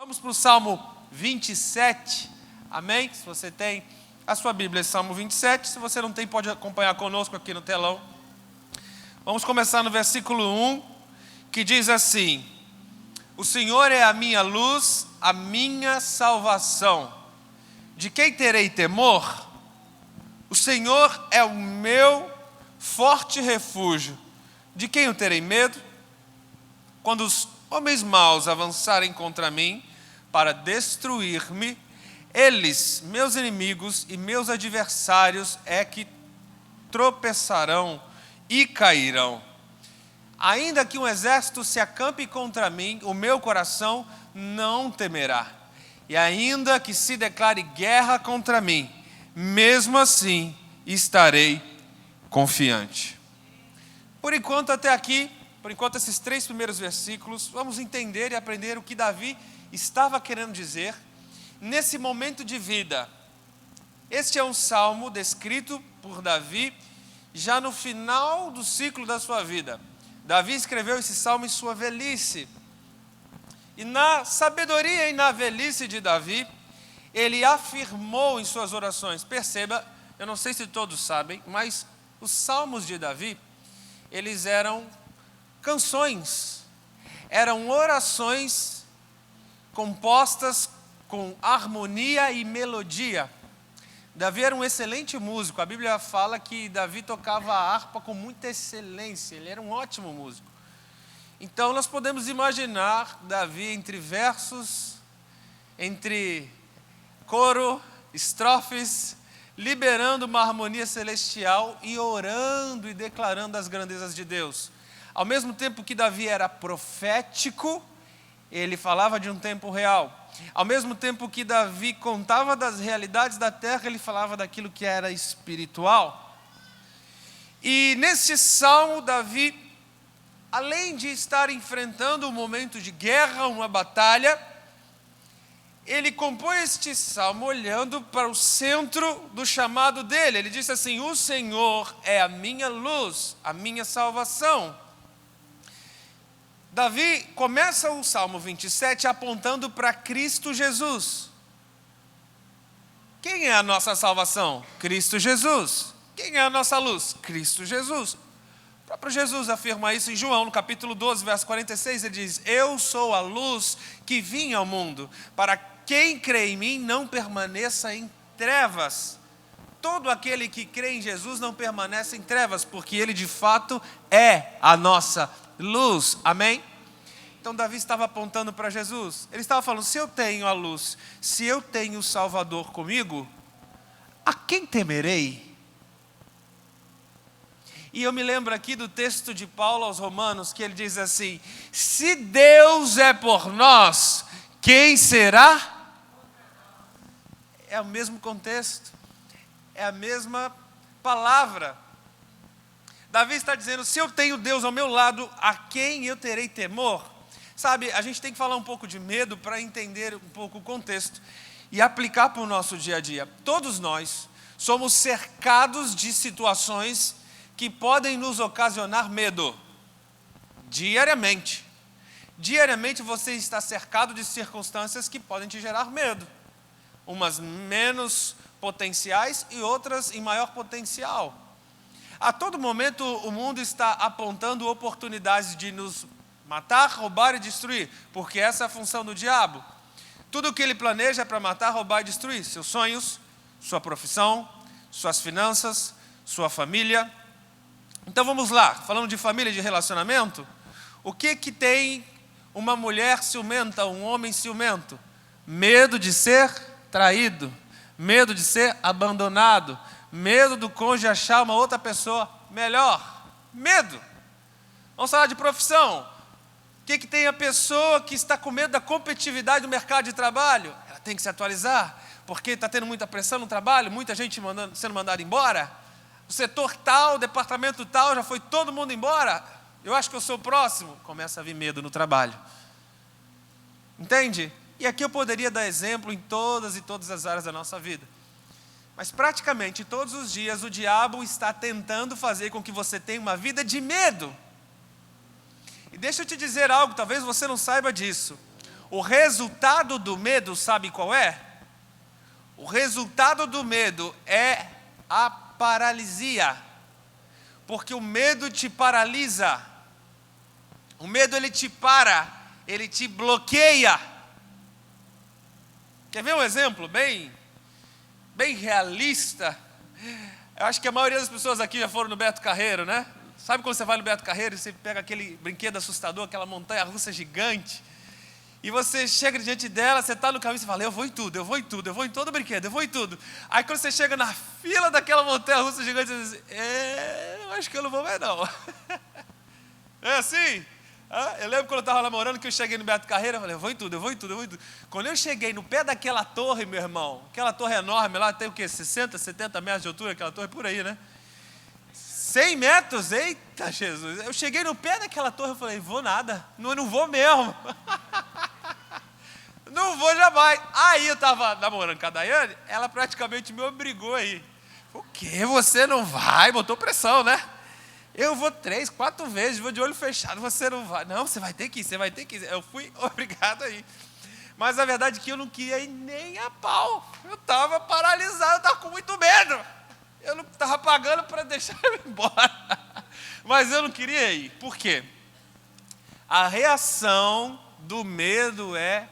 Vamos para o Salmo 27, amém? Se você tem a sua Bíblia, Salmo 27, se você não tem, pode acompanhar conosco aqui no telão. Vamos começar no versículo 1, que diz assim: O Senhor é a minha luz, a minha salvação. De quem terei temor? O Senhor é o meu forte refúgio. De quem eu terei medo? Quando os homens maus avançarem contra mim para destruir-me, eles, meus inimigos e meus adversários, é que tropeçarão e cairão. Ainda que um exército se acampe contra mim, o meu coração não temerá. E ainda que se declare guerra contra mim, mesmo assim estarei confiante. Por enquanto, até aqui, por enquanto esses 3 primeiros versículos, vamos entender e aprender o que Davi estava querendo dizer nesse momento de vida. Este é um salmo descrito por Davi já no final do ciclo da sua vida. Davi escreveu esse salmo em sua velhice. E na sabedoria e na velhice de Davi, ele afirmou em suas orações. Perceba, eu não sei se todos sabem, mas os salmos de Davi, eles eram canções, eram orações compostas com harmonia e melodia. Davi era um excelente músico. A Bíblia fala que Davi tocava a harpa com muita excelência, ele era um ótimo músico. Então nós podemos imaginar Davi entre versos, entre coro, estrofes, liberando uma harmonia celestial e orando e declarando as grandezas de Deus. Ao mesmo tempo que Davi era profético, ele falava de um tempo real. Ao mesmo tempo que Davi contava das realidades da terra, ele falava daquilo que era espiritual. E nesse salmo, Davi, além de estar enfrentando um momento de guerra, uma batalha, ele compõe este salmo olhando para o centro do chamado dele. Ele disse assim: o Senhor é a minha luz, a minha salvação. Davi começa o Salmo 27 apontando para Cristo Jesus. Quem é a nossa salvação? Cristo Jesus. Quem é a nossa luz? Cristo Jesus. O próprio Jesus afirma isso em João, no capítulo 12, verso 46, ele diz: Eu sou a luz que vim ao mundo, para quem crê em mim não permaneça em trevas. Todo aquele que crê em Jesus não permanece em trevas, porque ele de fato é a nossa luz. Amém? Então Davi estava apontando para Jesus. Ele estava falando: se eu tenho a luz, se eu tenho o Salvador comigo, a quem temerei? E eu me lembro aqui do texto de Paulo aos Romanos, que ele diz assim: se Deus é por nós, quem será? É o mesmo contexto, é a mesma palavra. Davi está dizendo: se eu tenho Deus ao meu lado, a quem eu terei temor? Sabe, a gente tem que falar um pouco de medo para entender um pouco o contexto e aplicar para o nosso dia a dia. Todos nós somos cercados de situações que podem nos ocasionar medo. Diariamente. Diariamente você está cercado de circunstâncias que podem te gerar medo. Umas menos potenciais e outras em maior potencial. A todo momento o mundo está apontando oportunidades de nos matar, roubar e destruir, porque essa é a função do diabo. Tudo o que ele planeja é para matar, roubar e destruir. Seus sonhos, sua profissão, suas finanças, sua família. Então vamos lá, falando de família e de relacionamento, o que tem uma mulher ciumenta, um homem ciumento? Medo de ser traído, medo de ser abandonado, medo do cônjuge achar uma outra pessoa melhor, medo. Vamos falar de profissão. O que tem a pessoa que está com medo da competitividade do mercado de trabalho? Ela tem que se atualizar, porque está tendo muita pressão no trabalho, muita gente sendo mandada embora. O setor tal, o departamento tal, já foi todo mundo embora. Eu acho que eu sou o próximo. Começa a vir medo no trabalho. Entende? E aqui eu poderia dar exemplo em todas e todas as áreas da nossa vida. Mas praticamente todos os dias o diabo está tentando fazer com que você tenha uma vida de medo. E deixa eu te dizer algo, talvez você não saiba disso. O resultado do medo, sabe qual é? O resultado do medo é a paralisia. Porque o medo te paralisa. O medo, ele te para, ele te bloqueia. Quer ver um exemplo bem realista? Eu acho que a maioria das pessoas aqui já foram no Beto Carreiro, né? Sabe quando você vai no Beto Carreiro e você pega aquele brinquedo assustador, aquela montanha-russa gigante, e você chega diante dela, você está no caminho e você fala, eu vou em tudo, eu vou em tudo, eu vou em todo brinquedo, eu vou em tudo. Aí quando você chega na fila daquela montanha-russa gigante, você diz, eu acho que eu não vou mais não. É assim? Eu lembro quando eu estava namorando, que eu cheguei no Beto Carreiro, eu falei, eu vou em tudo, eu vou em tudo, eu vou em tudo. Quando eu cheguei no pé daquela torre, meu irmão, aquela torre enorme lá, tem o quê? 60, 70 metros de altura, aquela torre por aí, né? 100 metros, eita Jesus. Eu cheguei no pé daquela torre, eu falei, vou nada, não vou mesmo. Não vou jamais. Aí eu estava namorando com a Daiane, ela praticamente me obrigou a ir. O quê? Você não vai? Botou pressão, né? Eu vou 3, 4 vezes, vou de olho fechado, você não vai. Não, você vai ter que ir, você vai ter que ir. Eu fui obrigado a ir. Mas a verdade é que eu não queria ir nem a pau. Eu estava paralisado, eu estava com muito medo. Eu não estava pagando para deixar eu ir embora. Mas eu não queria ir. Por quê? A reação do medo é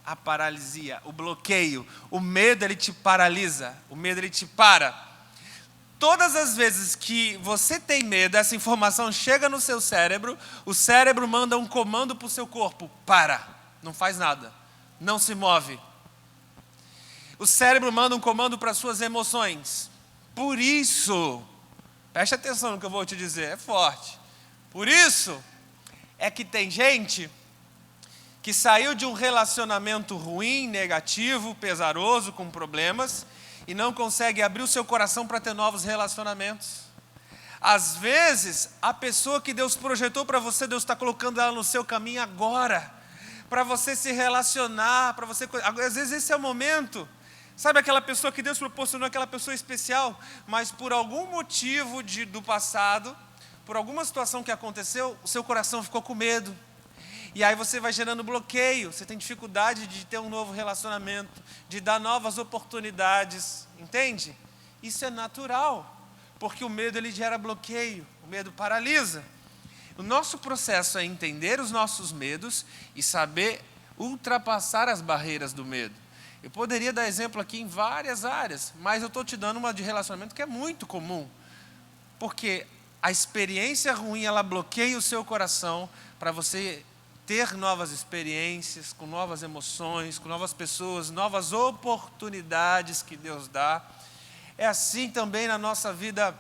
a paralisia, o bloqueio. O medo, ele te paralisa. O medo, ele te para. Todas as vezes que você tem medo, essa informação chega no seu cérebro, o cérebro manda um comando para o seu corpo. Para, não faz nada, não se move. O cérebro manda um comando para as suas emoções. Por isso, preste atenção no que eu vou te dizer, é forte. Por isso é que tem gente que saiu de um relacionamento ruim, negativo, pesaroso, com problemas, e não consegue abrir o seu coração para ter novos relacionamentos. Às vezes, a pessoa que Deus projetou para você, Deus está colocando ela no seu caminho agora, para você se relacionar, para você. Às vezes esse é o momento. Sabe aquela pessoa que Deus proporcionou, aquela pessoa especial, mas por algum motivo do passado, por alguma situação que aconteceu, o seu coração ficou com medo. E aí você vai gerando bloqueio, você tem dificuldade de ter um novo relacionamento, de dar novas oportunidades, entende? Isso é natural, porque o medo, ele gera bloqueio, o medo paralisa. O nosso processo é entender os nossos medos e saber ultrapassar as barreiras do medo. Eu poderia dar exemplo aqui em várias áreas, mas eu estou te dando uma de relacionamento que é muito comum, porque a experiência ruim, ela bloqueia o seu coração para você ter novas experiências, com novas emoções, com novas pessoas, novas oportunidades que Deus dá. É assim também na nossa vida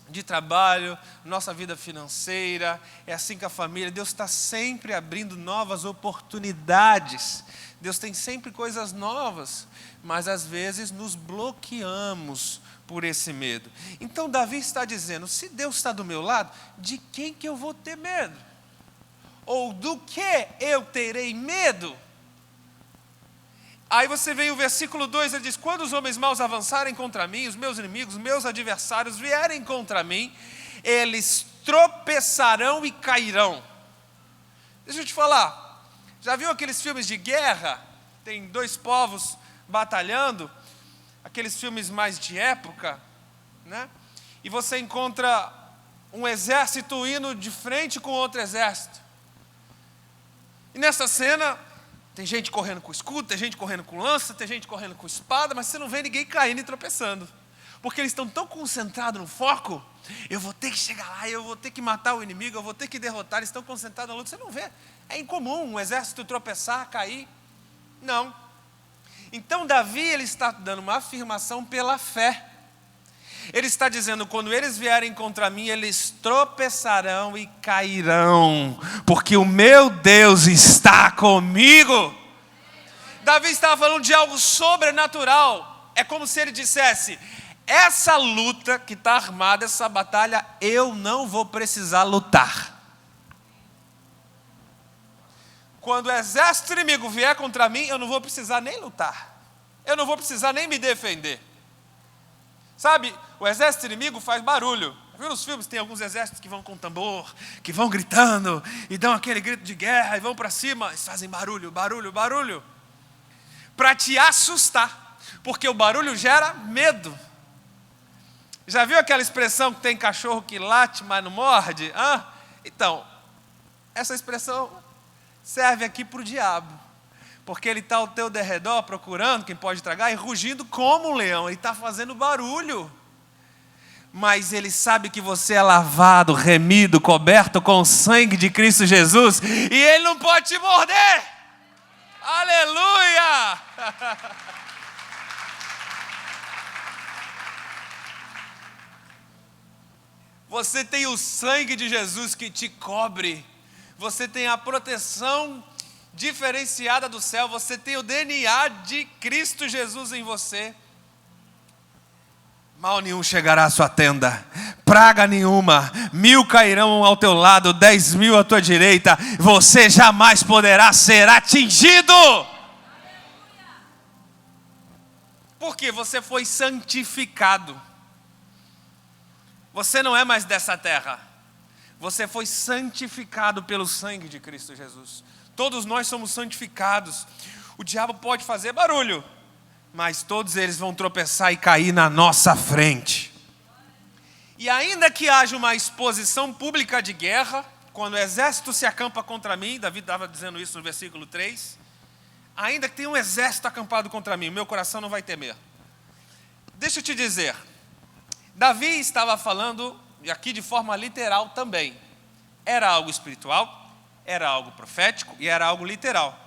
de trabalho, nossa vida financeira, é assim com a família. Deus está sempre abrindo novas oportunidades. Deus tem sempre coisas novas, mas às vezes nos bloqueamos por esse medo. Então Davi está dizendo, se Deus está do meu lado, de quem que eu vou ter medo? Ou do que eu terei medo? Aí você vem o versículo 2, ele diz, quando os homens maus avançarem contra mim, os meus inimigos, meus adversários vierem contra mim, eles tropeçarão e cairão. Deixa eu te falar, já viu aqueles filmes de guerra? Tem dois povos batalhando, aqueles filmes mais de época, né? E você encontra um exército indo de frente com outro exército. E nessa cena, tem gente correndo com escudo, tem gente correndo com lança, tem gente correndo com espada, mas você não vê ninguém caindo e tropeçando. Porque eles estão tão concentrados no foco, eu vou ter que chegar lá, eu vou ter que matar o inimigo, eu vou ter que derrotar, eles estão concentrados na luta, você não vê. É incomum um exército tropeçar, cair. Não. Então Davi, ele está dando uma afirmação pela fé. Ele está dizendo, quando eles vierem contra mim, eles tropeçarão e cairão, porque o meu Deus está comigo. Davi estava falando de algo sobrenatural. É como se ele dissesse, essa luta que está armada, essa batalha, eu não vou precisar lutar. Quando o exército inimigo vier contra mim, eu não vou precisar nem lutar. Eu não vou precisar nem me defender. Sabe, o exército inimigo faz barulho. Viu nos filmes, tem alguns exércitos que vão com tambor, que vão gritando, e dão aquele grito de guerra, e vão para cima, eles fazem barulho, barulho, barulho, para te assustar, porque o barulho gera medo. Já viu aquela expressão que tem cachorro que late, mas não morde? Então, essa expressão serve aqui para o diabo, porque ele está ao teu derredor procurando quem pode tragar e rugindo como um leão, ele está fazendo barulho. Mas ele sabe que você é lavado, remido, coberto com o sangue de Cristo Jesus, e ele não pode te morder. Aleluia! Você tem o sangue de Jesus que te cobre, você tem a proteção diferenciada do céu, você tem o DNA de Cristo Jesus em você. Mal nenhum chegará à sua tenda, praga nenhuma, 1000 cairão ao teu lado, 10.000 à tua direita, você jamais poderá ser atingido. Porque você foi santificado. Você não é mais dessa terra, você foi santificado pelo sangue de Cristo Jesus. Todos nós somos santificados. O diabo pode fazer barulho, mas todos eles vão tropeçar e cair na nossa frente. E ainda que haja uma exposição pública de guerra, quando o exército se acampa contra mim, Davi estava dizendo isso no versículo 3, ainda que tenha um exército acampado contra mim, o meu coração não vai temer. Deixa eu te dizer, Davi estava falando, e aqui de forma literal também, era algo espiritual, era algo profético e era algo literal.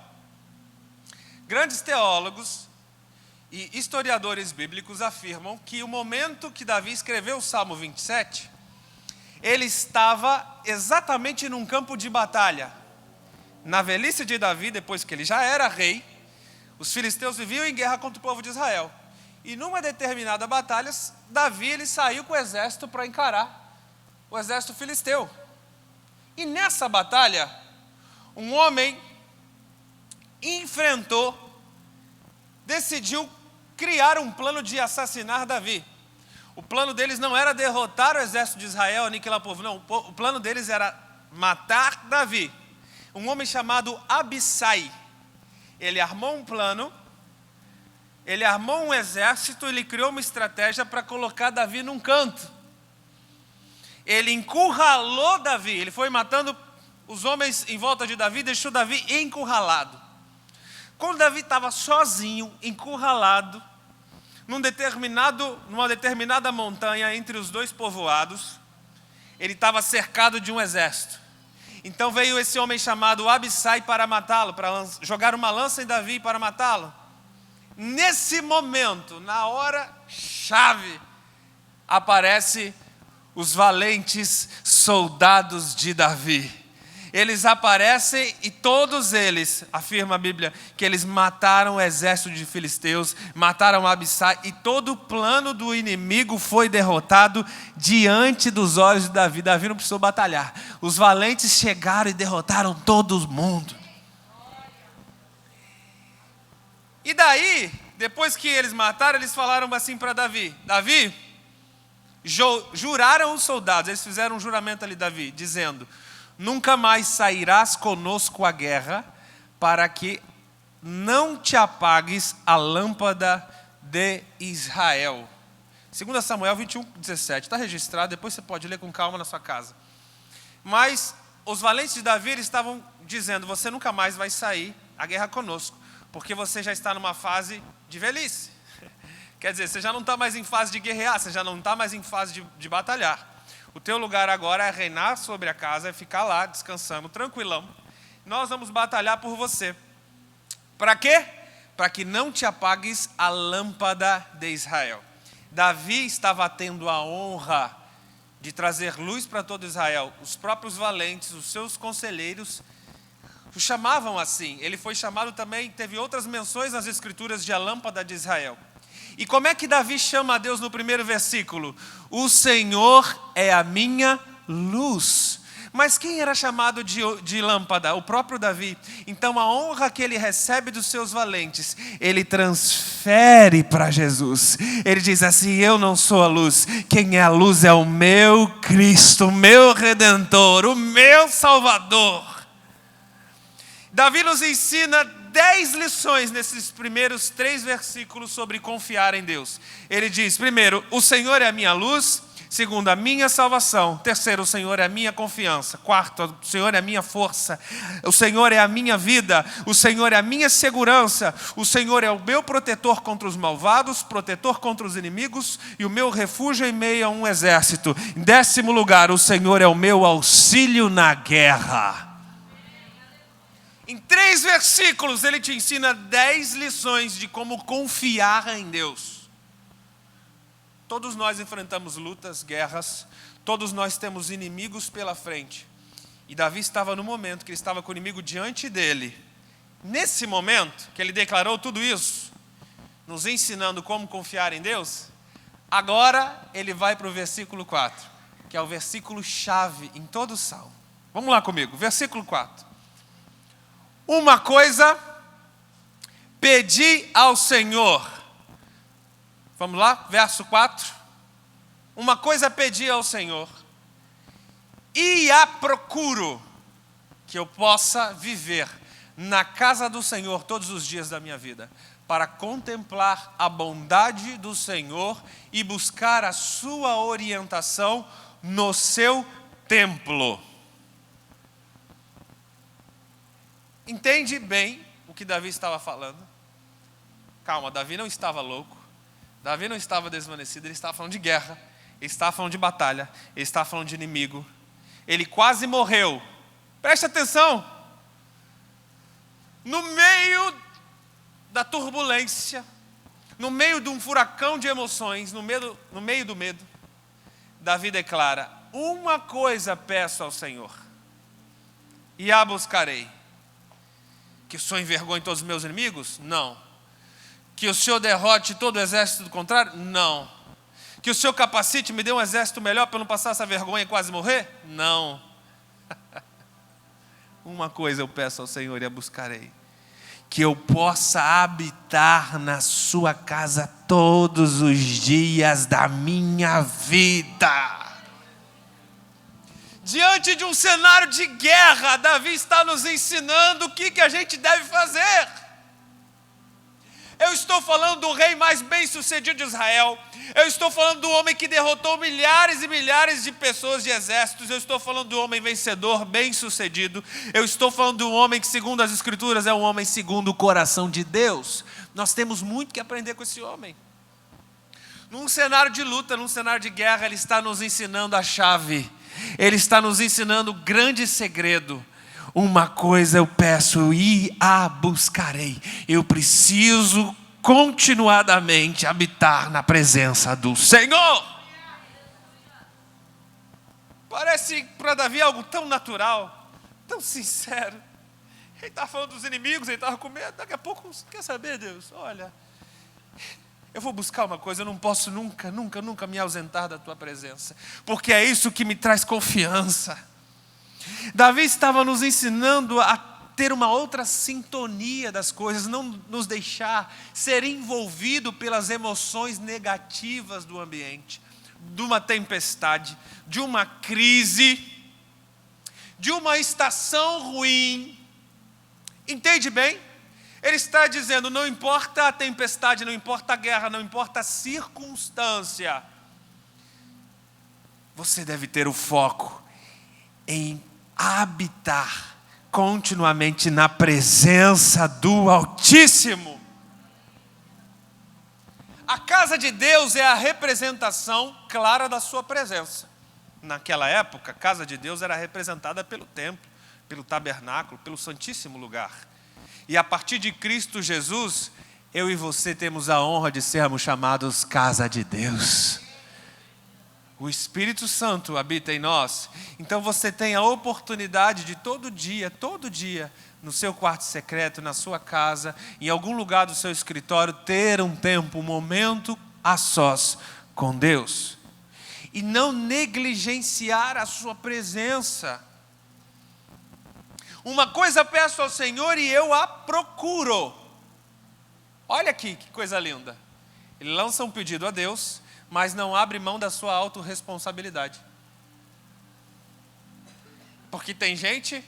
Grandes teólogos e historiadores bíblicos afirmam que o momento que Davi escreveu o Salmo 27, ele estava exatamente num campo de batalha. Na velhice de Davi, depois que ele já era rei, os filisteus viviam em guerra contra o povo de Israel. E numa determinada batalha, Davi ele saiu com o exército para encarar o exército filisteu. E nessa batalha, um homem decidiu criar um plano de assassinar Davi. O plano deles não era derrotar o exército de Israel, aniquilar o povo, não. O plano deles era matar Davi. Um homem chamado Abissai. Ele armou um plano, ele armou um exército, ele criou uma estratégia para colocar Davi num canto. Ele encurralou Davi, ele foi matando os homens em volta de Davi, deixou Davi encurralado. Quando Davi estava sozinho, encurralado, numa determinada montanha entre os dois povoados, ele estava cercado de um exército. Então veio esse homem chamado Abissai para matá-lo, para jogar uma lança em Davi para matá-lo. Nesse momento, na hora chave, aparecem os valentes soldados de Davi. Eles aparecem e todos eles, afirma a Bíblia, que eles mataram o exército de filisteus, mataram Abissai, e todo o plano do inimigo foi derrotado diante dos olhos de Davi. Davi não precisou batalhar. Os valentes chegaram e derrotaram todo mundo. E daí, depois que eles mataram, eles falaram assim para Davi: Davi, juraram os soldados, eles fizeram um juramento ali, Davi, dizendo: nunca mais sairás conosco à guerra, para que não te apagues a lâmpada de Israel. 2 Samuel 21:17, está registrado, depois você pode ler com calma na sua casa. Mas os valentes de Davi eles estavam dizendo: você nunca mais vai sair à guerra conosco, porque você já está numa fase de velhice. Quer dizer, você já não está mais em fase de guerrear, você já não está mais em fase de batalhar. O teu lugar agora é reinar sobre a casa, é ficar lá descansando, tranquilão. Nós vamos batalhar por você. Para quê? Para que não te apagues a lâmpada de Israel. Davi estava tendo a honra de trazer luz para todo Israel. Os próprios valentes, os seus conselheiros, o chamavam assim. Ele foi chamado também, teve outras menções nas escrituras de a lâmpada de Israel. E como é que Davi chama a Deus no primeiro versículo? O Senhor é a minha luz. Mas quem era chamado de lâmpada? O próprio Davi. Então a honra que ele recebe dos seus valentes, ele transfere para Jesus. Ele diz assim: eu não sou a luz, quem é a luz é o meu Cristo, o meu Redentor, o meu Salvador. Davi nos ensina 10 lições nesses primeiros 3 versículos sobre confiar em Deus. Ele diz, primeiro, o Senhor é a minha luz. Segundo, a minha salvação. Terceiro, o Senhor é a minha confiança. Quarto, o Senhor é a minha força. O Senhor é a minha vida. O Senhor é a minha segurança. O Senhor é o meu protetor contra os malvados, protetor contra os inimigos e o meu refúgio em meio a um exército. Em 10º lugar, o Senhor é o meu auxílio na guerra. Em 3 versículos, ele te ensina 10 lições de como confiar em Deus. Todos nós enfrentamos lutas, guerras, todos nós temos inimigos pela frente. E Davi estava no momento que ele estava com o inimigo diante dele. Nesse momento que ele declarou tudo isso, nos ensinando como confiar em Deus, agora ele vai para o versículo 4, que é o versículo chave em todo o salmo. Vamos lá comigo, versículo 4. Uma coisa pedi ao Senhor. Vamos lá, verso 4. Uma coisa pedi ao Senhor, e a procuro, que eu possa viver na casa do Senhor todos os dias da minha vida, para contemplar a bondade do Senhor e buscar a sua orientação no seu templo. Entende bem o que Davi estava falando? Calma, Davi não estava louco. Davi não estava desvanecido, ele estava falando de guerra, ele estava falando de batalha, ele estava falando de inimigo. Ele quase morreu. Preste atenção. No meio da turbulência, no meio de um furacão de emoções, no meio do medo, Davi declara: uma coisa peço ao Senhor, e a buscarei. Que o Senhor envergonhe todos os meus inimigos? Não. Que o Senhor derrote todo o exército do contrário? Não. Que o Senhor capacite, me dê um exército melhor para eu não passar essa vergonha e quase morrer? Não. Uma coisa eu peço ao Senhor e a buscarei: que eu possa habitar na sua casa todos os dias da minha vida. Diante de um cenário de guerra, Davi está nos ensinando o que a gente deve fazer. Eu estou falando do rei mais bem-sucedido de Israel. Eu estou falando do homem que derrotou milhares e milhares de pessoas, de exércitos. Eu estou falando do homem vencedor, bem-sucedido. Eu estou falando do homem que, segundo as Escrituras, é um homem segundo o coração de Deus. Nós temos muito que aprender com esse homem. Num cenário de luta, num cenário de guerra, ele está nos ensinando a chave. Ele está nos ensinando o grande segredo. Uma coisa eu peço e a buscarei. Eu preciso continuadamente habitar na presença do Senhor. Parece para Davi algo tão natural, tão sincero. Ele estava falando dos inimigos, ele estava com medo. Daqui a pouco, quer saber, Deus? Olha, eu vou buscar uma coisa, eu não posso nunca me ausentar da tua presença, porque é isso que me traz confiança. Davi estava nos ensinando a ter uma outra sintonia das coisas, não nos deixar ser envolvido pelas emoções negativas do ambiente, de uma tempestade, de uma crise, de uma estação ruim. Entende bem? Ele está dizendo, não importa a tempestade, não importa a guerra, não importa a circunstância, você deve ter o foco em habitar continuamente na presença do Altíssimo. A casa de Deus é a representação clara da sua presença. Naquela época, a casa de Deus era representada pelo templo, pelo tabernáculo, pelo santíssimo lugar. E a partir de Cristo Jesus, eu e você temos a honra de sermos chamados casa de Deus. O Espírito Santo habita em nós. Então você tem a oportunidade de todo dia, no seu quarto secreto, na sua casa, em algum lugar do seu escritório, ter um tempo, um momento a sós com Deus. E não negligenciar a sua presença. Uma coisa peço ao Senhor e eu a procuro. Olha aqui que coisa linda. Ele lança um pedido a Deus, mas não abre mão da sua autorresponsabilidade. Porque tem gente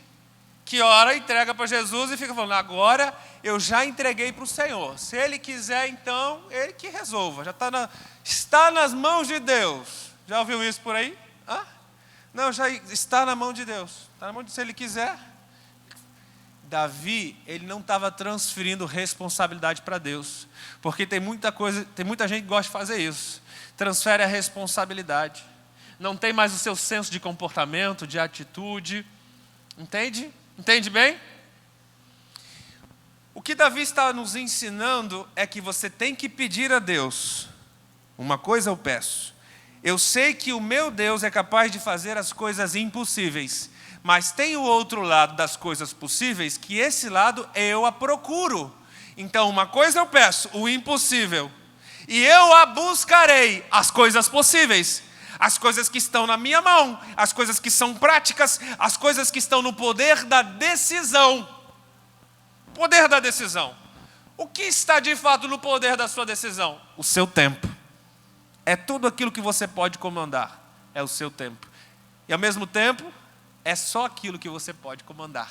que ora, entrega para Jesus e fica falando, agora eu já entreguei para o Senhor. Se Ele quiser, então, Ele que resolva. Já está nas mãos de Deus. Já ouviu isso por aí? Hã? Não, já está na mão de Deus. Está na mão de, se Ele quiser. Davi, ele não estava transferindo responsabilidade para Deus. Porque tem muita gente que gosta de fazer isso. Transfere a responsabilidade. Não tem mais o seu senso de comportamento, de atitude. Entende? Entende bem? O que Davi está nos ensinando é que você tem que pedir a Deus. Uma coisa eu peço. Eu sei que o meu Deus é capaz de fazer as coisas impossíveis. Mas tem o outro lado das coisas possíveis, que esse lado eu a procuro. Então uma coisa eu peço, o impossível. E eu a buscarei, as coisas possíveis. As coisas que estão na minha mão, as coisas que são práticas, as coisas que estão no poder da decisão. Poder da decisão. O que está de fato no poder da sua decisão? O seu tempo. É tudo aquilo que você pode comandar. É o seu tempo. E ao mesmo tempo, é só aquilo que você pode comandar.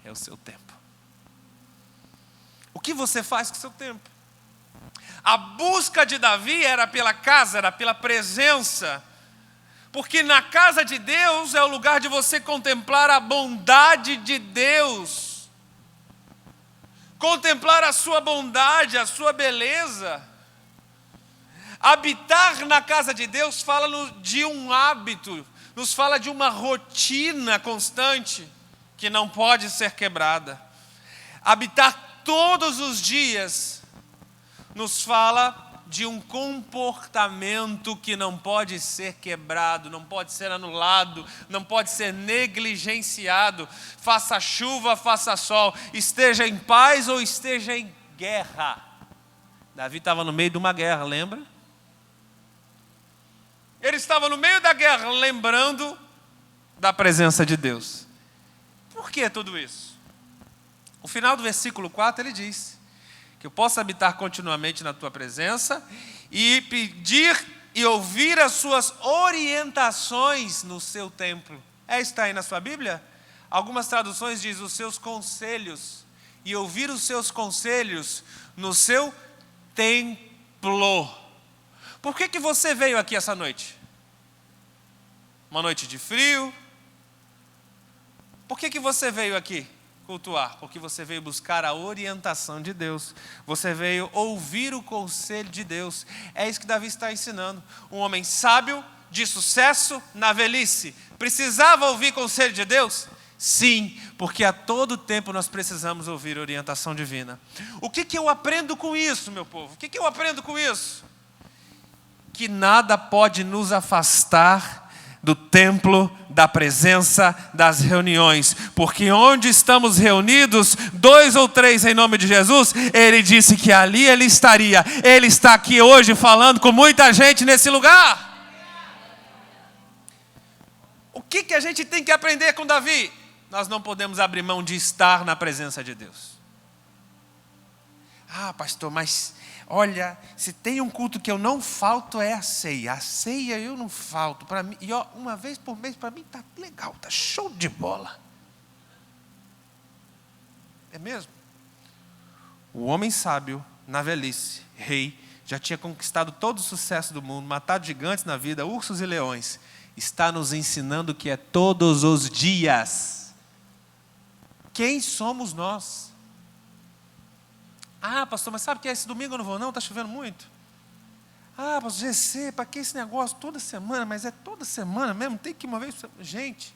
É o seu tempo. O que você faz com o seu tempo? A busca de Davi era pela casa, era pela presença. Porque na casa de Deus é o lugar de você contemplar a bondade de Deus. Contemplar a sua bondade, a sua beleza. Habitar na casa de Deus fala de um hábito, nos fala de uma rotina constante que não pode ser quebrada. Habitar todos os dias nos fala de um comportamento que não pode ser quebrado, não pode ser anulado, não pode ser negligenciado. Faça chuva, faça sol, esteja em paz ou esteja em guerra. Davi estava no meio de uma guerra, lembra? Ele estava no meio da guerra, lembrando da presença de Deus. Por que tudo isso? O final do versículo 4 ele diz que eu possa habitar continuamente na tua presença e pedir e ouvir as suas orientações no seu templo. Está aí na sua Bíblia? Algumas traduções dizem os seus conselhos. E ouvir os seus conselhos no seu templo. Por que você veio aqui essa noite? Uma noite de frio? Por que você veio aqui cultuar? Porque você veio buscar a orientação de Deus. Você veio ouvir o conselho de Deus. É isso que Davi está ensinando. Um homem sábio, de sucesso na velhice. Precisava ouvir conselho de Deus? Sim, porque a todo tempo nós precisamos ouvir orientação divina. O que eu aprendo com isso, meu povo? O que eu aprendo com isso? Que nada pode nos afastar do templo, da presença, das reuniões, porque onde estamos reunidos, 2 ou 3 em nome de Jesus, Ele disse que ali Ele estaria. Ele está aqui hoje falando com muita gente nesse lugar. O que a gente tem que aprender com Davi? Nós não podemos abrir mão de estar na presença de Deus. Ah, pastor, mas olha, se tem um culto que eu não falto é a ceia. A ceia eu não falto. Para mim, e ó, uma vez por mês para mim está legal, está show de bola. É mesmo? O homem sábio, na velhice, rei, já tinha conquistado todo o sucesso do mundo, matado gigantes na vida, ursos e leões. Está nos ensinando que é todos os dias. Quem somos nós? Ah, pastor, mas sabe que esse domingo eu não vou não? Está chovendo muito. Ah, pastor, GC, para que esse negócio toda semana? Mas é toda semana mesmo? Tem que ir uma vez? Gente,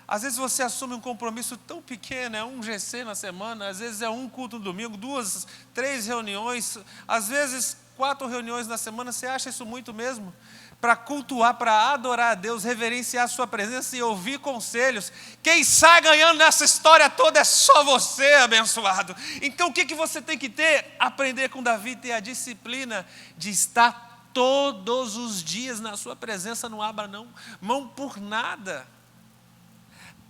às vezes você assume um compromisso tão pequeno, é um GC na semana, às vezes é um culto no domingo, 2, 3 reuniões, às vezes 4 reuniões na semana. Você acha isso muito mesmo? Para cultuar, para adorar a Deus, reverenciar a sua presença e ouvir conselhos. Quem sai ganhando nessa história toda é só você, abençoado. Então o que você tem que ter? Aprender com Davi, ter a disciplina de estar todos os dias na sua presença. Não abra mão por nada.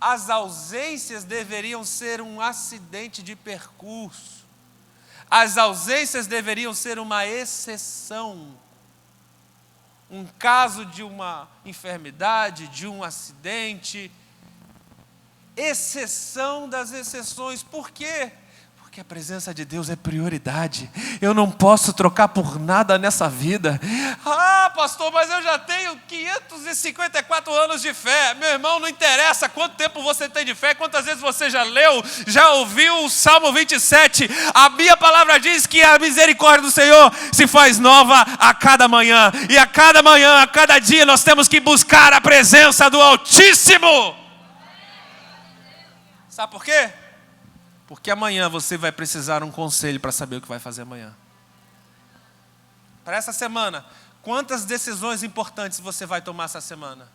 as ausências deveriam ser um acidente de percurso. As ausências deveriam ser uma exceção. Um caso de uma enfermidade, de um acidente. Exceção das exceções. Por quê? Porque a presença de Deus é prioridade. Eu não posso trocar por nada nessa vida. Ah, pastor, mas eu já tenho 554 anos de fé. Meu irmão, não interessa quanto tempo você tem de fé, quantas vezes você já leu, já ouviu o Salmo 27. A minha palavra diz que a misericórdia do Senhor se faz nova a cada manhã. E a cada dia nós temos que buscar a presença do Altíssimo. Sabe por quê? Porque amanhã você vai precisar de um conselho para saber o que vai fazer amanhã. Para essa semana, quantas decisões importantes você vai tomar essa semana?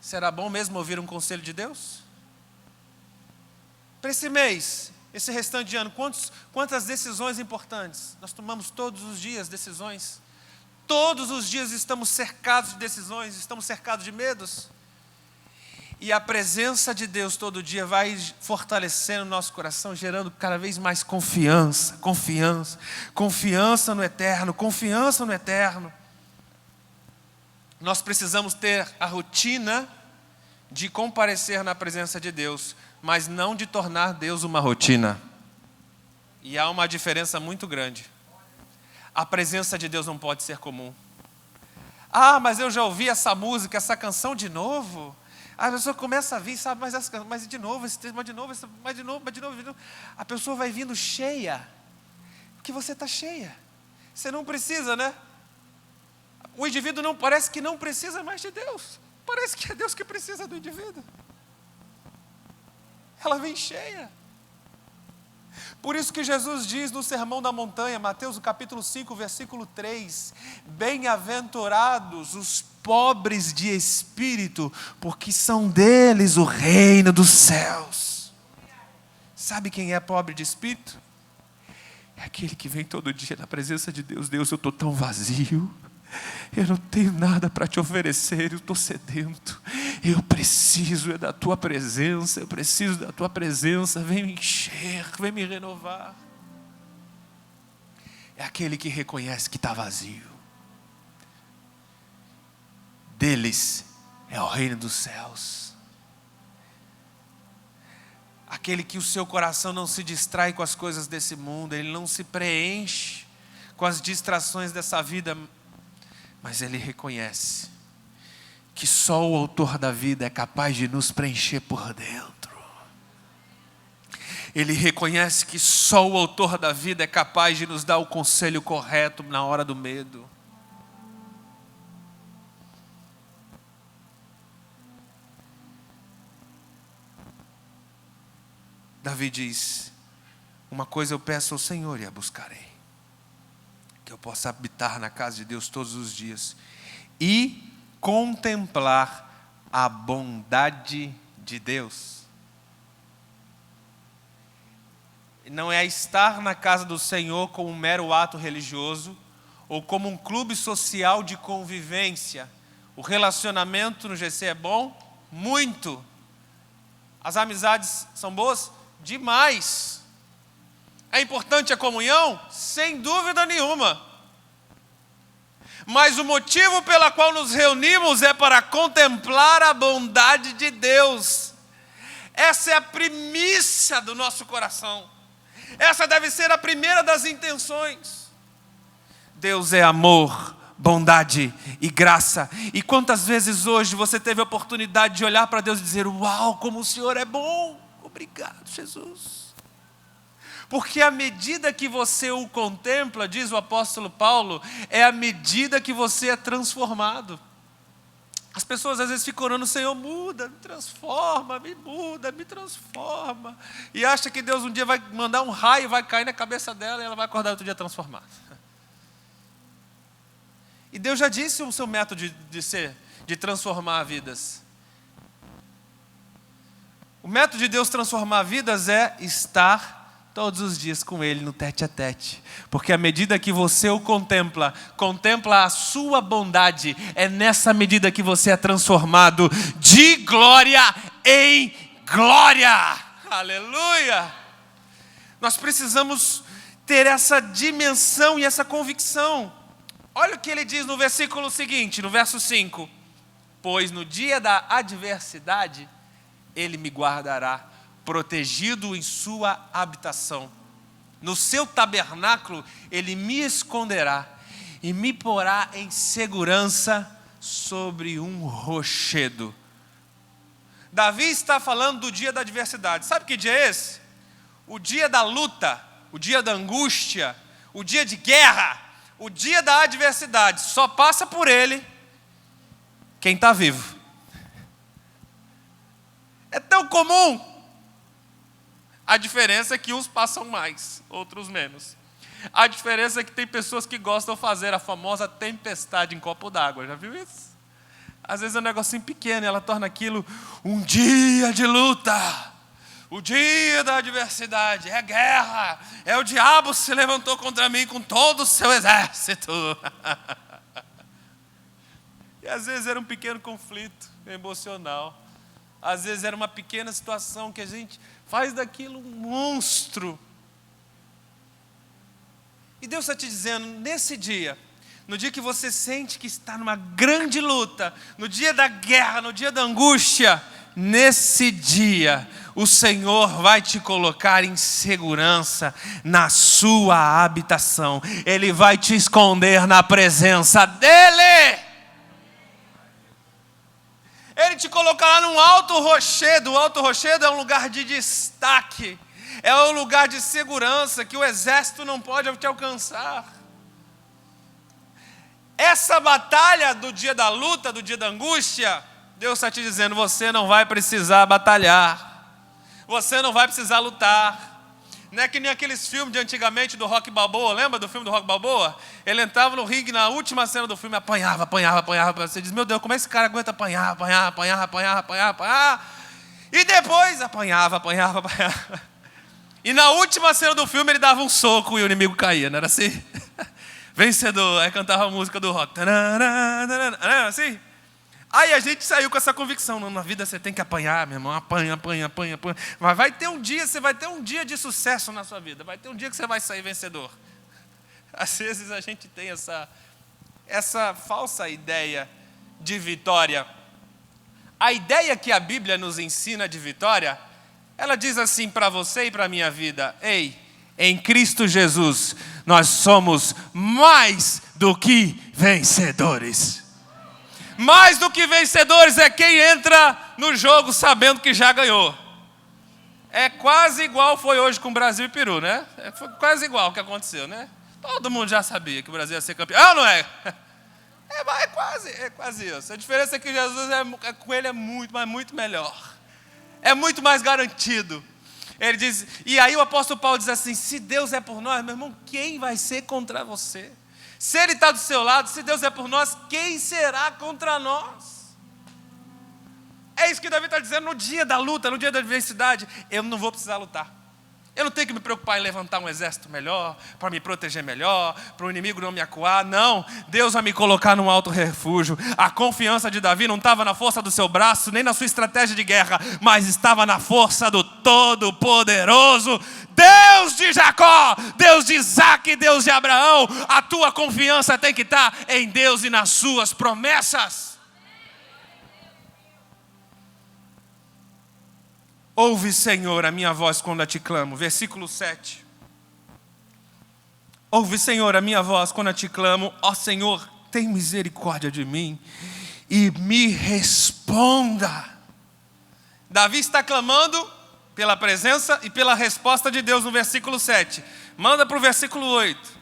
Será bom mesmo ouvir um conselho de Deus? Para esse mês, esse restante de ano, quantas decisões importantes? Nós tomamos todos os dias decisões. Todos os dias estamos cercados de decisões, estamos cercados de medos. E a presença de Deus todo dia vai fortalecendo o nosso coração, gerando cada vez mais confiança no eterno. Nós precisamos ter a rotina de comparecer na presença de Deus, mas não de tornar Deus uma rotina. E há uma diferença muito grande. A presença de Deus não pode ser comum. Ah, mas eu já ouvi essa música, essa canção de novo. A pessoa começa a vir, sabe, mas de novo, mas de novo. A pessoa vai vindo cheia, porque você está cheia. Você não precisa, né? O indivíduo não parece que não precisa mais de Deus. Parece que é Deus que precisa do indivíduo. Ela vem cheia. Por isso que Jesus diz no Sermão da Montanha, Mateus capítulo 5, versículo 3, bem-aventurados os pobres de espírito, porque são deles o reino dos céus. Sabe quem é pobre de espírito? É aquele que vem todo dia na presença de Deus. Deus, eu estou tão vazio, eu não tenho nada para te oferecer, eu estou sedento, eu preciso da tua presença, vem me encher, vem me renovar. É aquele que reconhece que está vazio. Deles é o reino dos céus. Aquele que o seu coração não se distrai com as coisas desse mundo, ele não se preenche com as distrações dessa vida, mas ele reconhece que só o autor da vida é capaz de nos preencher por dentro. Ele reconhece que só o autor da vida é capaz de nos dar o conselho correto na hora do medo. Davi diz, uma coisa eu peço ao Senhor e a buscarei, que eu possa habitar na casa de Deus todos os dias e contemplar a bondade de Deus. Não é estar na casa do Senhor como um mero ato religioso ou como um clube social de convivência. O relacionamento no GC é bom? Muito. As amizades são boas? Demais. É importante a comunhão? Sem dúvida nenhuma. Mas o motivo pelo qual nos reunimos é para contemplar a bondade de Deus. Essa é a primícia do nosso coração. Essa deve ser a primeira das intenções. Deus é amor, bondade e graça. E quantas vezes hoje você teve a oportunidade de olhar para Deus e dizer, uau, como o Senhor é bom. Obrigado, Jesus. Porque à medida que você o contempla, diz o apóstolo Paulo, é à medida que você é transformado. As pessoas às vezes ficam orando, Senhor, muda, me transforma, me muda, me transforma. E acha que Deus um dia vai mandar um raio, vai cair na cabeça dela e ela vai acordar outro dia transformada. E Deus já disse o seu método de transformar vidas. O método de Deus transformar vidas é estar todos os dias com Ele no tete a tete. Porque à medida que você o contempla a sua bondade, é nessa medida que você é transformado de glória em glória. Aleluia! Nós precisamos ter essa dimensão e essa convicção. Olha o que ele diz no versículo seguinte, no verso 5. Pois no dia da adversidade, Ele me guardará, protegido em sua habitação. No seu tabernáculo, Ele me esconderá e me porá em segurança sobre um rochedo. Davi está falando do dia da adversidade. Sabe que dia é esse? O dia da luta, o dia da angústia, o dia de guerra, o dia da adversidade. Só passa por ele quem está vivo. É tão comum. A diferença é que uns passam mais, outros menos. A diferença é que tem pessoas que gostam de fazer a famosa tempestade em copo d'água. Já viu isso? Às vezes é um negocinho pequeno e ela torna aquilo um dia de luta. O dia da adversidade, é guerra. É o diabo se levantou contra mim com todo o seu exército. E às vezes era um pequeno conflito emocional. Às vezes era uma pequena situação que a gente faz daquilo um monstro. E Deus está te dizendo, nesse dia, no dia que você sente que está numa grande luta, no dia da guerra, no dia da angústia, nesse dia, o Senhor vai te colocar em segurança na sua habitação. Ele vai te esconder na presença dEle. Ele te colocará num alto rochedo. O alto rochedo é um lugar de destaque. É um lugar de segurança que o exército não pode te alcançar. Essa batalha do dia da luta, do dia da angústia, Deus está te dizendo, você não vai precisar batalhar. Você não vai precisar lutar. Não é que nem aqueles filmes de antigamente do Rocky Balboa. Lembra do filme do Rocky Balboa? Ele entrava no ringue na última cena do filme, apanhava. Você diz, meu Deus, como é que esse cara aguenta apanhar? E depois apanhava. E na última cena do filme ele dava um soco e o inimigo caía, não era assim? Vencedor, aí cantava a música do rock. Não era assim? Aí a gente saiu com essa convicção, não, na vida você tem que apanhar, meu irmão, apanha. Mas vai ter um dia, você vai ter um dia de sucesso na sua vida, vai ter um dia que você vai sair vencedor. Às vezes a gente tem essa falsa ideia de vitória. A ideia que a Bíblia nos ensina de vitória, ela diz assim para você e para a minha vida, ei, em Cristo Jesus, nós somos mais do que vencedores. Mais do que vencedores é quem entra no jogo sabendo que já ganhou. É quase igual foi hoje com o Brasil e Peru, né? Foi quase igual o que aconteceu, né? Todo mundo já sabia que o Brasil ia ser campeão. Ah, não é? É quase isso. A diferença é que Jesus com ele é muito, mas muito melhor. É muito mais garantido. Ele diz, e aí o apóstolo Paulo diz assim, se Deus é por nós, meu irmão, quem vai ser contra você? Se Ele está do seu lado, se Deus é por nós, quem será contra nós? É isso que Davi está dizendo, no dia da luta, no dia da adversidade, eu não vou precisar lutar. Eu não tenho que me preocupar em levantar um exército melhor, para me proteger melhor, para o inimigo não me acuar. Não, Deus vai me colocar num alto refúgio. A confiança de Davi não estava na força do seu braço, nem na sua estratégia de guerra, mas estava na força do Todo-Poderoso, Deus de Jacó, Deus de Isaac, Deus de Abraão. A tua confiança tem que estar em Deus e nas suas promessas. Ouve, Senhor, a minha voz quando eu te clamo. Versículo 7. Ouve, Senhor, a minha voz quando eu te clamo. Ó Senhor, tem misericórdia de mim e me responda. Davi está clamando pela presença e pela resposta de Deus no versículo 7. Manda para o versículo 8.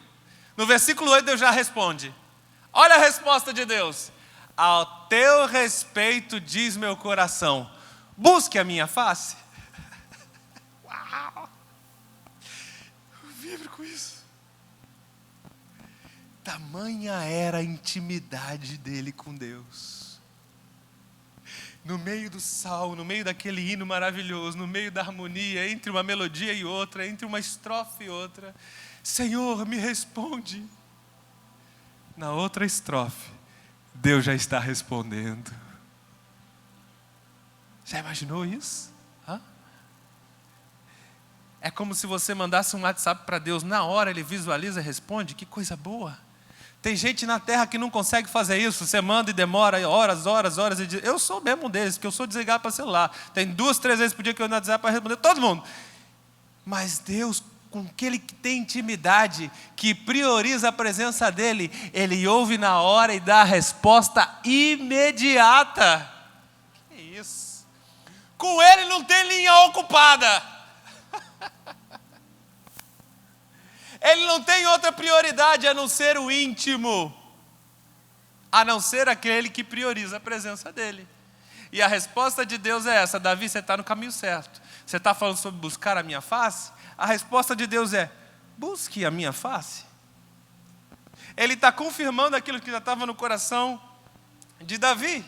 No versículo 8 Deus já responde. Olha a resposta de Deus. Ao teu respeito diz meu coração, busque a minha face. Uau! Eu vibro com isso. Tamanha era a intimidade dele com Deus. no meio do salmo, no meio daquele hino maravilhoso, no meio da harmonia, entre uma melodia e outra, entre uma estrofe e outra, Senhor, me responde. Na outra estrofe, Deus já está respondendo. Já imaginou isso? É como se você mandasse um WhatsApp para Deus, na hora Ele visualiza e responde. Que coisa boa. Tem gente na terra que não consegue fazer isso. Você manda e demora horas. E diz, eu sou mesmo um deles, porque eu sou desligado para celular. Tem 2, 3 vezes por dia que eu ando no WhatsApp para responder todo mundo. Mas Deus, com aquele que tem intimidade, que prioriza a presença dEle, Ele ouve na hora e dá a resposta imediata. Que isso? Com Ele não tem linha ocupada. Ele não tem outra prioridade a não ser o íntimo, a não ser aquele que prioriza a presença dEle. E a resposta de Deus é essa: Davi, você está no caminho certo. Você está falando sobre buscar a minha face? A resposta de Deus é: busque a minha face. Ele está confirmando aquilo que já estava no coração de Davi.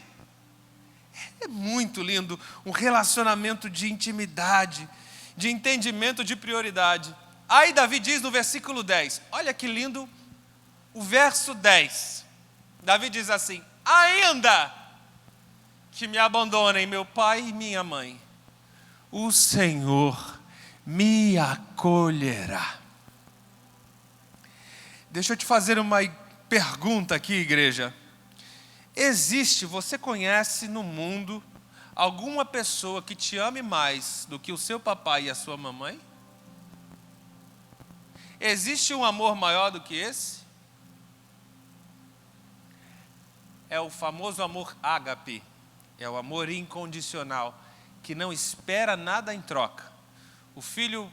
É muito lindo, um relacionamento de intimidade, de entendimento de prioridade. Aí Davi diz no versículo 10, olha que lindo o verso 10. Davi diz assim: ainda que me abandonem meu pai e minha mãe, o Senhor me acolherá. Deixa eu te fazer uma pergunta aqui, igreja. Você conhece no mundo alguma pessoa que te ame mais do que o seu papai e a sua mamãe? Existe um amor maior do que esse? É o famoso amor ágape, é o amor incondicional, que não espera nada em troca. O filho,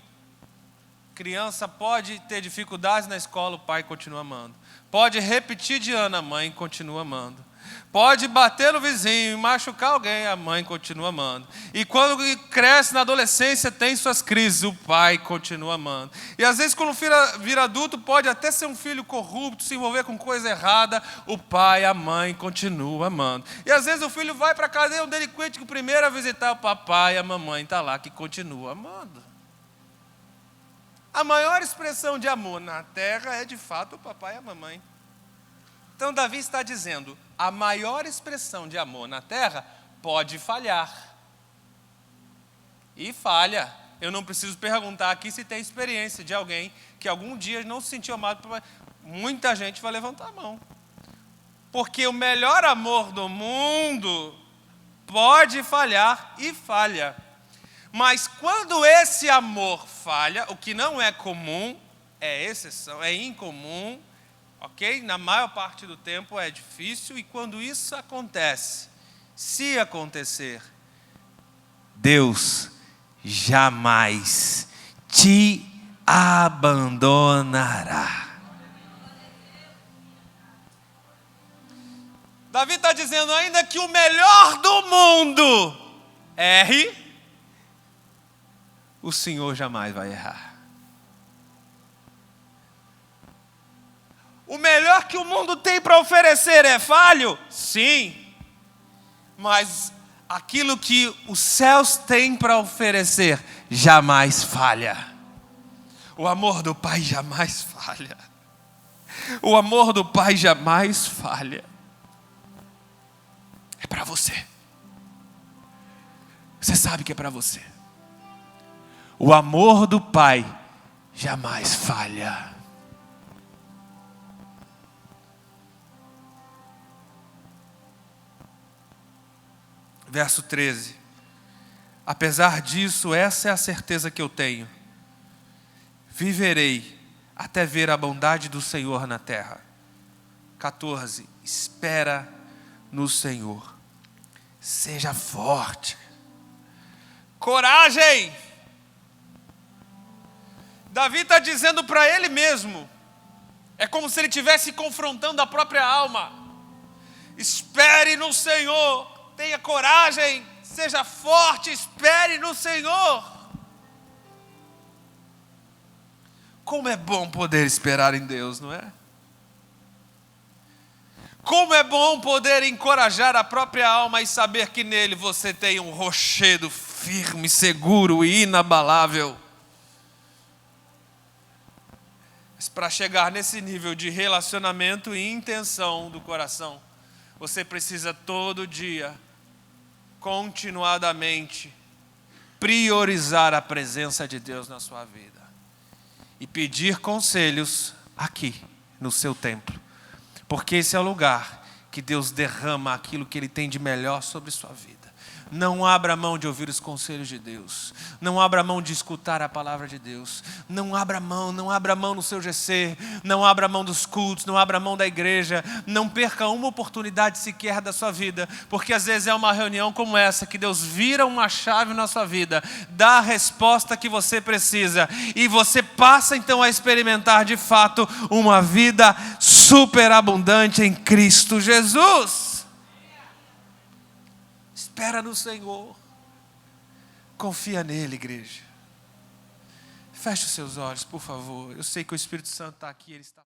criança, pode ter dificuldades na escola, o pai continua amando. Pode repetir de ano, a mãe continua amando. Pode bater no vizinho e machucar alguém, a mãe continua amando. E quando cresce na adolescência, tem suas crises, o pai continua amando. E às vezes, quando vira adulto, pode até ser um filho corrupto, se envolver com coisa errada, o pai, a mãe continua amando. E às vezes o filho vai para a cadeia, um delinquente que o primeiro a visitar o papai e a mamãe está lá, que continua amando. A maior expressão de amor na terra é de fato o papai e a mamãe. Então Davi está dizendo, a maior expressão de amor na terra pode falhar. E falha. Eu não preciso perguntar aqui se tem experiência de alguém que algum dia não se sentiu amado por... Muita gente vai levantar a mão. Porque o melhor amor do mundo pode falhar e falha. Mas quando esse amor falha, o que não é comum, é exceção, é incomum, ok? Na maior parte do tempo é difícil, e quando isso acontece, se acontecer, Deus jamais te abandonará. Davi está dizendo, ainda que o melhor do mundo erre, o Senhor jamais vai errar. O melhor que o mundo tem para oferecer é falho? Sim. Mas aquilo que os céus têm para oferecer jamais falha. O amor do Pai jamais falha. O amor do Pai jamais falha. É para você. Você sabe que é para você. O amor do Pai jamais falha. Verso 13. Apesar disso, essa é a certeza que eu tenho. Viverei até ver a bondade do Senhor na terra. 14. Espera no Senhor. Seja forte. Coragem. Davi está dizendo para ele mesmo. É como se ele estivesse confrontando a própria alma. Espere no Senhor. Tenha coragem, seja forte, espere no Senhor. Como é bom poder esperar em Deus, não é? Como é bom poder encorajar a própria alma e saber que nele você tem um rochedo firme, seguro e inabalável. Mas para chegar nesse nível de relacionamento e intenção do coração, você precisa todo dia, continuadamente, priorizar a presença de Deus na sua vida. E pedir conselhos aqui, no seu templo. Porque esse é o lugar que Deus derrama aquilo que Ele tem de melhor sobre sua vida. Não abra mão de ouvir os conselhos de Deus. Não abra mão de escutar a palavra de Deus. Não abra mão no seu GC. Não abra mão dos cultos, não abra mão da igreja. Não perca uma oportunidade sequer da sua vida. Porque às vezes é uma reunião como essa que Deus vira uma chave na sua vida. Dá a resposta que você precisa. E você passa então a experimentar de fato uma vida superabundante em Cristo Jesus. Espera no Senhor. Confia nele, igreja. Feche os seus olhos, por favor. Eu sei que o Espírito Santo está aqui, ele está